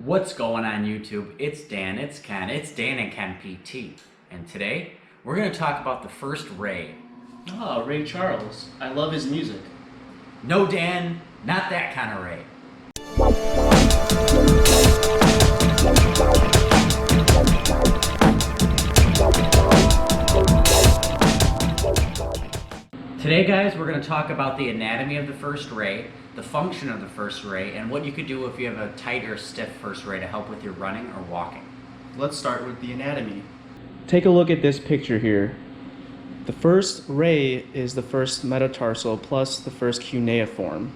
What's going on YouTube? It's Dan, it's Ken, it's Dan and Ken PT. And today, we're going to talk about the first Ray. Oh, Ray Charles. I love his music. No Dan, not that kind of Ray. Today guys, we're going to talk about the anatomy of the first ray, the function of the first ray, and what you could do if you have a tight or stiff first ray to help with your running or walking. Let's start with the anatomy. Take a look at this picture here. The first ray is the first metatarsal plus the first cuneiform.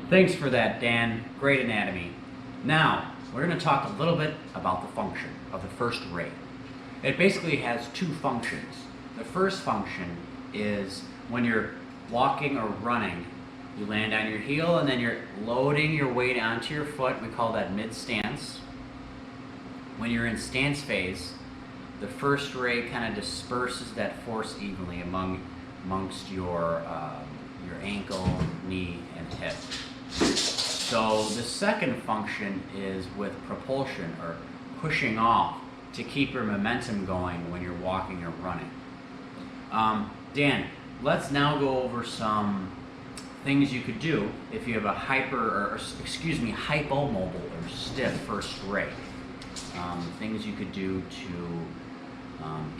Thanks for that, Dan. Great anatomy. Now, we're going to talk a little bit about the function of the first ray. It basically has two functions. The first function is when you're walking or running, you land on your heel and then you're loading your weight onto your foot. We call that mid-stance. When you're in stance phase, the first ray kind of disperses that force evenly amongst your ankle, knee, and hip. So the second function is with propulsion or pushing off to keep your momentum going when you're walking or running. Dan, let's now go over some things you could do if you have a hypomobile or stiff first ray. Things you could do to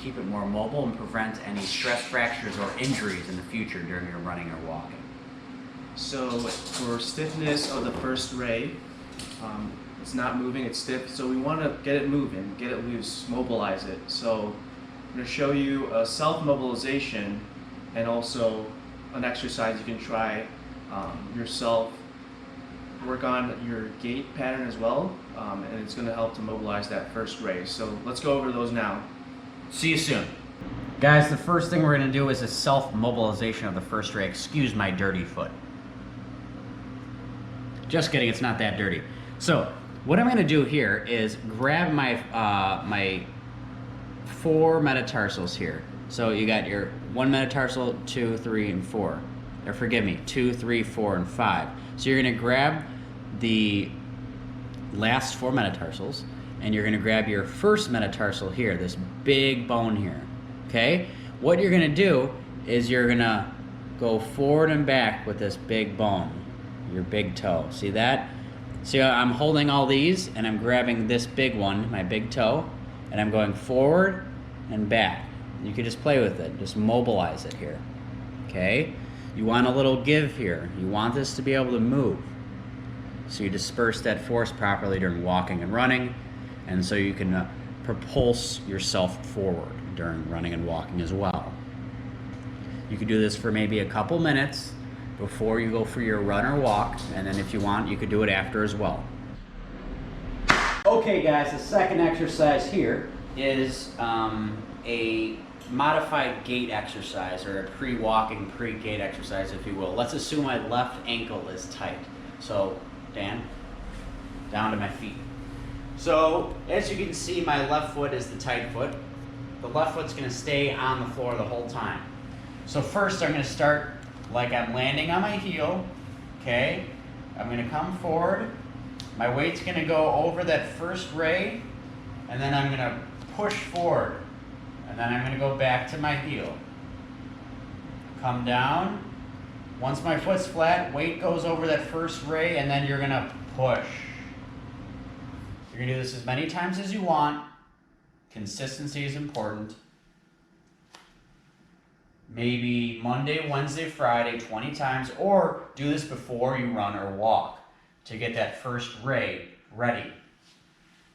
keep it more mobile and prevent any stress fractures or injuries in the future during your running or walking. So for stiffness of the first ray, it's not moving, it's stiff, so we want to get it moving, get it loose, mobilize it. So I'm going to show you a self-mobilization and also an exercise you can try yourself. Work on your gait pattern as well, and it's going to help to mobilize that first ray. So let's go over those now. See you soon. Guys, the first thing we're going to do is a self-mobilization of the first ray. Excuse my dirty foot. Just kidding, it's not that dirty. So what I'm going to do here is grab my my 4 metatarsals here. So you got your 1 metatarsal, 2, 3, and 4. Or forgive me, 2, 3, 4, and 5. So you're going to grab the last 4 metatarsals, and you're going to grab your first metatarsal here, this big bone here. Okay? What you're going to do is you're going to go forward and back with this big bone, your big toe. See that? See how I'm holding all these and I'm grabbing this big one, my big toe, and I'm going forward and back. You can just play with it, just mobilize it here. Okay? You want a little give here. You want this to be able to move. So you disperse that force properly during walking and running, and so you can propulse yourself forward during running and walking as well. You can do this for maybe a couple minutes before you go for your run or walk, and then if you want, you could do it after as well. Okay guys, the second exercise here is a modified gait exercise, or a pre-walking, pre-gait exercise, if you will. Let's assume my left ankle is tight. So, Dan, down to my feet. So, as you can see, my left foot is the tight foot. The left foot's gonna stay on the floor the whole time. So first, I'm gonna start like I'm landing on my heel, okay? I'm gonna come forward. My weight's gonna go over that first ray, and then I'm gonna push forward. And then I'm gonna go back to my heel. Come down. Once my foot's flat, weight goes over that first ray, and then you're gonna push. You're gonna do this as many times as you want. Consistency is important. Maybe Monday, Wednesday, Friday, 20 times, or do this before you run or walk to get that first ray ready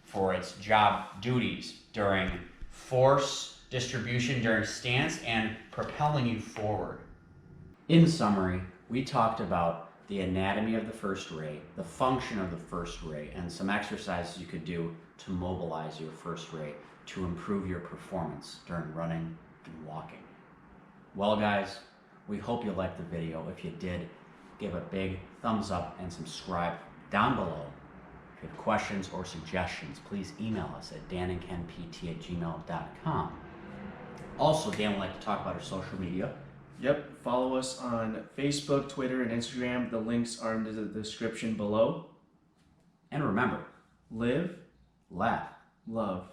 for its job duties during force distribution during stance and propelling you forward. In summary, we talked about the anatomy of the first ray, the function of the first ray, and some exercises you could do to mobilize your first ray to improve your performance during running and walking. Well guys, we hope you liked the video. If you did, give a big thumbs up and subscribe down below. If you have questions or suggestions, please email us at danandkenpt@gmail.com. Also, Dan would like to talk about our social media, Yep, follow us on Facebook, Twitter, and Instagram. The links are in the description below. And remember, Live, laugh. love.